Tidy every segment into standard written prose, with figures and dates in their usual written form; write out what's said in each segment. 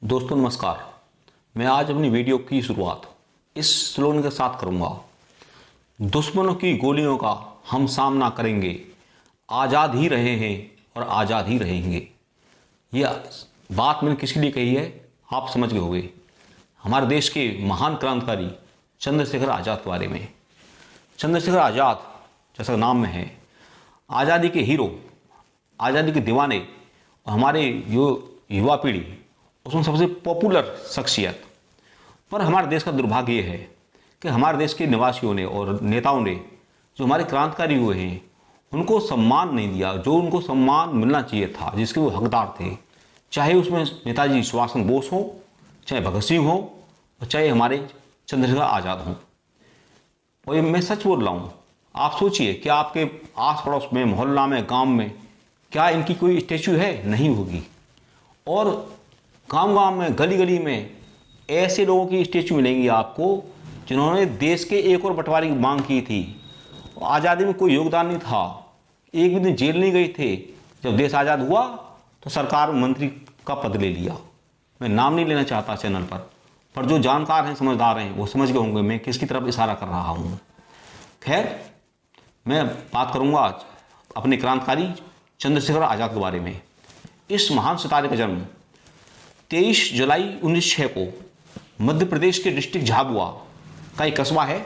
दोस्तों नमस्कार। मैं आज अपनी वीडियो की शुरुआत इस स्लोगन के साथ करूंगा। दुश्मनों की गोलियों का हम सामना करेंगे, आज़ाद ही रहे हैं और आज़ाद ही रहेंगे। यह बात मैंने किसके लिए कही है आप समझ गए होंगे। हमारे देश के महान क्रांतिकारी चंद्रशेखर आज़ाद के बारे में। चंद्रशेखर आज़ाद जैसा नाम में है, आज़ादी के हीरो, आज़ादी के दीवाने और हमारे जो युवा पीढ़ी उसमें सबसे पॉपुलर शख्सियत। पर हमारे देश का दुर्भाग्य ये है कि हमारे देश के निवासियों ने और नेताओं ने जो हमारे क्रांतिकारी हुए हैं उनको सम्मान नहीं दिया, जो उनको सम्मान मिलना चाहिए था, जिसके वो हकदार थे। चाहे उसमें नेताजी सुभाष चंद्र बोस हो, चाहे भगत सिंह हो और चाहे हमारे चंद्रशेखर आज़ाद हों। और ये मैं सच बोल रहा हूँ। आप सोचिए कि आपके आस पड़ोस में, मोहल्ला में, गांव में क्या इनकी कोई स्टैचू है? नहीं होगी। और गांव-गांव में, गली-गली में ऐसे लोगों की स्टैचू मिलेंगी आपको जिन्होंने देश के एक और बंटवारे की मांग की थी। आज़ादी में कोई योगदान नहीं था, एक भी दिन जेल नहीं गए थे। जब देश आज़ाद हुआ तो सरकार में मंत्री का पद ले लिया। मैं नाम नहीं लेना चाहता चैनल पर जो जानकार हैं, समझदार हैं, वो समझ गए होंगे मैं किसकी तरफ इशारा कर रहा हूँ। खैर, मैं बात करूँगा आज अपने क्रांतिकारी चंद्रशेखर आज़ाद के बारे में। इस महान सितारे का जन्म 23 जुलाई 1906 को मध्य प्रदेश के डिस्ट्रिक्ट झाबुआ का एक कस्बा है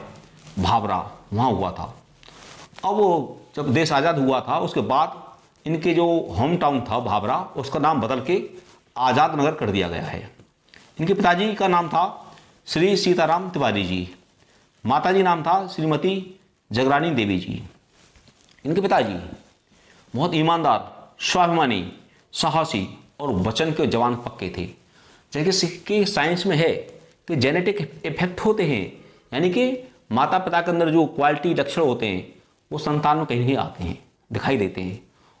भावरा, वहाँ हुआ था। अब वो जब देश आज़ाद हुआ था उसके बाद इनके जो होम टाउन था भावरा, उसका नाम बदल के आज़ाद नगर कर दिया गया है। इनके पिताजी का नाम था श्री सीताराम तिवारी जी, माताजी नाम था श्रीमती जगरानी देवी जी। इनके पिताजी बहुत ईमानदार, स्वाभिमानी, साहसी और वचन के जवान पक्के थे। जैसे कि साइंस में है कि जेनेटिक इफेक्ट होते हैं, यानी कि माता पिता के अंदर जो क्वालिटी लक्षण होते हैं वो संतान में कहीं नहीं आते हैं, दिखाई देते हैं।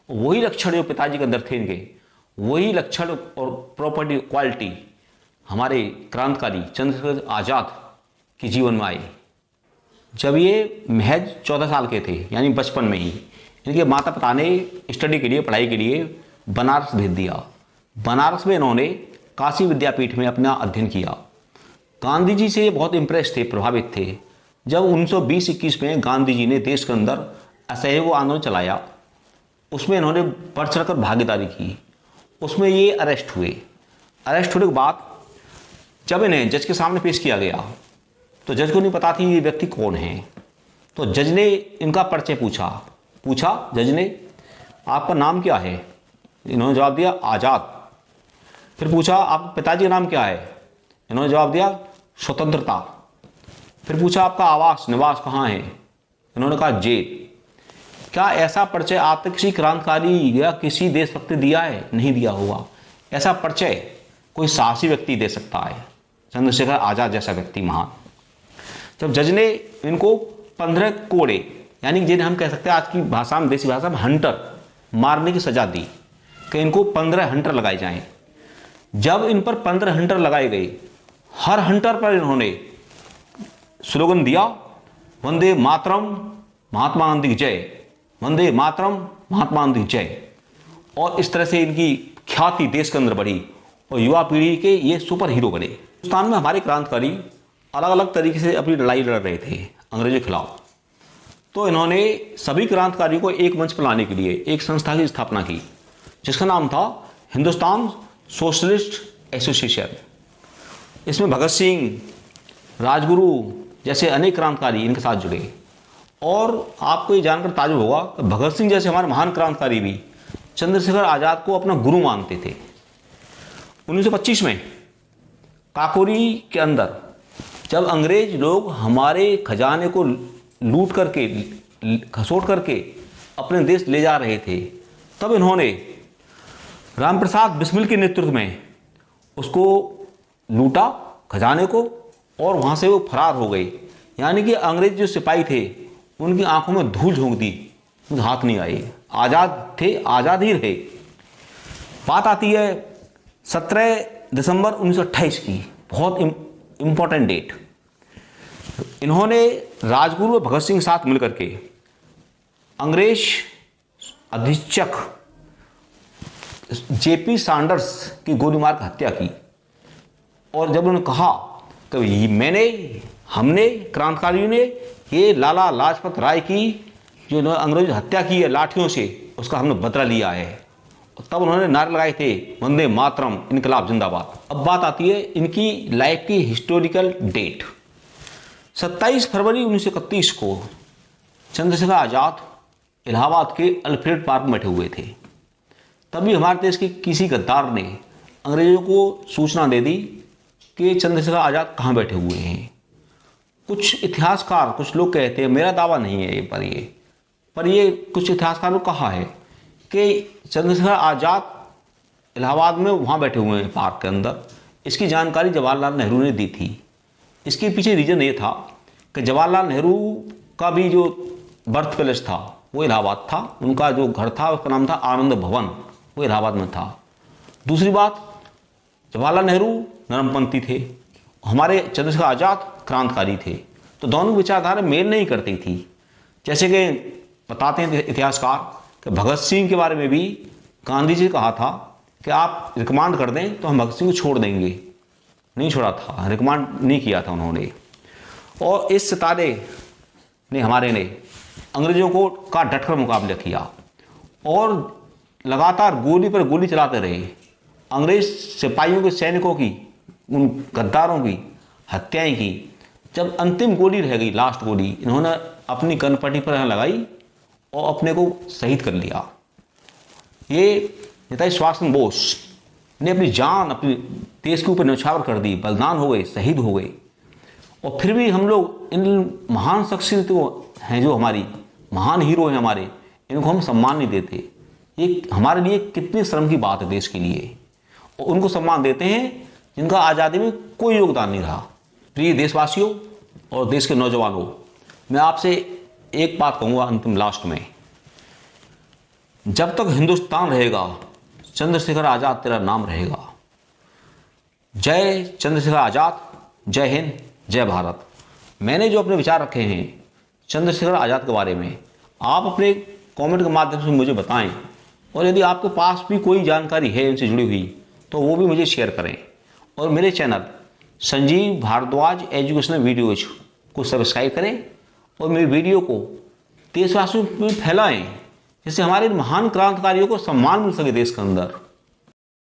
और वही लक्षण जो पिताजी के अंदर थे इनके, वही लक्षण और प्रॉपर्टी क्वालिटी हमारे क्रांतिकारी चंद्रशेखर आज़ाद के जीवन में आए। जब ये महज 14 साल के थे, यानी बचपन में ही इनके माता पिता ने स्टडी के लिए, पढ़ाई के लिए बनारस भेज दिया। बनारस में इन्होंने काशी विद्यापीठ में अपना अध्ययन किया। गांधी जी से बहुत इम्प्रेस थे, प्रभावित थे। जब 1920-21 में गांधी जी ने देश के अंदर असहयोग आंदोलन चलाया, उसमें इन्होंने बढ़ चढ़कर भागीदारी की। उसमें ये अरेस्ट हुए। अरेस्ट होने के बाद जब इन्हें जज के सामने पेश किया गया तो जज को नहीं पता थी ये व्यक्ति कौन है। तो जज ने इनका परिचय पूछा जज ने, आपका नाम क्या है? इन्होंने जवाब दिया आज़ाद। फिर पूछा आपके पिताजी का नाम क्या है? इन्होंने जवाब दिया स्वतंत्रता। फिर पूछा आपका आवास, निवास कहाँ है? इन्होंने कहा जेल। क्या ऐसा परिचय आप तक किसी क्रांतिकारी या किसी देशभक्त दिया है? नहीं दिया होगा। ऐसा परिचय कोई साहसी व्यक्ति दे सकता है, चंद्रशेखर आज़ाद जैसा व्यक्ति महान। जब जज ने इनको 15 कोड़े, यानी जिन्हें हम कह सकते हैं आज की भाषा में, देसी भाषा में हंटर, मारने की सजा दी कि इनको 15 हंटर लगाए जाएं। जब इन पर 15 हंटर लगाए गए, हर हंटर पर इन्होंने स्लोगन दिया, वंदे मातरम महात्मा गांधी की जय, वंदे मातरम महात्मा गांधी की जय। और इस तरह से इनकी ख्याति देश के अंदर बढ़ी और युवा पीढ़ी के ये सुपर हीरो बने। हिंदुस्तान में हमारे क्रांतिकारी अलग अलग तरीके से अपनी लड़ाई लड़ रहे थे अंग्रेजों के खिलाफ। तो इन्होंने सभी क्रांतिकारियों को एक मंच पर लाने के लिए एक संस्था की स्थापना की, जिसका नाम था हिंदुस्तान सोशलिस्ट एसोसिएशन। इसमें भगत सिंह, राजगुरु जैसे अनेक क्रांतिकारी इनके साथ जुड़े। और आपको ये जानकर ताज्जुब होगा कि भगत सिंह जैसे हमारे महान क्रांतिकारी भी चंद्रशेखर आज़ाद को अपना गुरु मानते थे। 1925 में काकोरी के अंदर जब अंग्रेज लोग हमारे खजाने को लूट करके, खसोट करके अपने देश ले जा रहे थे, तब इन्होंने रामप्रसाद बिस्मिल के नेतृत्व में उसको लूटा, खजाने को, और वहाँ से वो फरार हो गए। यानी कि अंग्रेज जो सिपाही थे उनकी आंखों में धूल झोंक दी, हाथ नहीं आए। आज़ाद थे, आज़ाद ही रहे। बात आती है 17 दिसंबर 1928 की, बहुत इम्पोर्टेंट डेट। इन्होंने राजगुरु और भगत सिंह के साथ मिलकर के अंग्रेज अधीक्षक जेपी सैंडर्स की गोली मार कर हत्या की। और जब उन्होंने कहा कि हमने क्रांतिकारियों ने ये लाला लाजपत राय की जो अंग्रेज हत्या की है लाठियों से, उसका हमने बदला लिया है, तब उन्होंने नारे लगाए थे वंदे मातरम, इनकलाब जिंदाबाद। अब बात आती है इनकी लाइफ की हिस्टोरिकल डेट। 27 फरवरी 1931 को चंद्रशेखर आज़ाद इलाहाबाद के अल्फ्रेड पार्क में बैठे हुए थे। तभी हमारे देश के किसी गद्दार ने अंग्रेजों को सूचना दे दी कि चंद्रशेखर आज़ाद कहाँ बैठे हुए हैं। कुछ इतिहासकार, कुछ लोग कहते हैं, मेरा दावा नहीं है पर ये कुछ इतिहासकारों ने कहा है कि चंद्रशेखर आज़ाद इलाहाबाद में वहाँ बैठे हुए हैं पार्क के अंदर। इसकी जानकारी जवाहरलाल नेहरू ने दी थी। इसके पीछे रीज़न ये था कि जवाहरलाल नेहरू का भी जो बर्थ पैलेस था वो इलाहाबाद था, उनका जो घर था उसका नाम था आनंद भवन, वो इलाहाबाद में था। दूसरी बात, जवाहरलाल नेहरू नरमपंथी थे, हमारे चंद्रशेखर आज़ाद क्रांतिकारी थे, तो दोनों विचारधारा मेल नहीं करती थी। जैसे कि बताते हैं इतिहासकार कि भगत सिंह के बारे में भी गांधी जी ने कहा था कि आप रिकमांड कर दें तो हम भगत सिंह को छोड़ देंगे, नहीं छोड़ा था, रिकमांड नहीं किया था उन्होंने। और इस सितारे ने हमारे ने अंग्रेजों को का डटकर मुकाबला किया और लगातार गोली पर गोली चलाते रहे। अंग्रेज सिपाहियों के सैनिकों की, उन गद्दारों की हत्याएं की। जब अंतिम गोली रह गई, लास्ट गोली, इन्होंने अपनी गनपट्टी पर लगाई और अपने को शहीद कर लिया। ये नेताजी सुभाष चंद्र बोस ने अपनी जान अपने देश के ऊपर न्यौछावर कर दी, बलिदान हो गए, शहीद हो गए। और फिर भी हम लोग इन महान शख्सियतों हैं, जो हमारी महान हीरो हैं हमारे, इनको हम सम्मान नहीं देते। ये हमारे लिए कितनी शर्म की बात है देश के लिए। और उनको सम्मान देते हैं जिनका आज़ादी में कोई योगदान नहीं रहा। प्रिय देशवासियों और देश के नौजवानों, मैं आपसे एक बात कहूँगा अंतिम लास्ट में, जब तक हिंदुस्तान रहेगा चंद्रशेखर आज़ाद तेरा नाम रहेगा। जय चंद्रशेखर आज़ाद, जय हिंद, जय भारत। मैंने जो अपने विचार रखे हैं चंद्रशेखर आज़ाद के बारे में, आप अपने कमेंट के माध्यम से मुझे बताएं, और यदि आपके पास भी कोई जानकारी है इनसे जुड़ी हुई तो वो भी मुझे शेयर करें। और मेरे channel Sanjeev Bhardwaj educational videos को सब्सक्राइब करें और मेरी वीडियो को देशवासियों में फैलाएं, जिससे हमारे महान क्रांतिकारियों को सम्मान मिल सके देश के अंदर।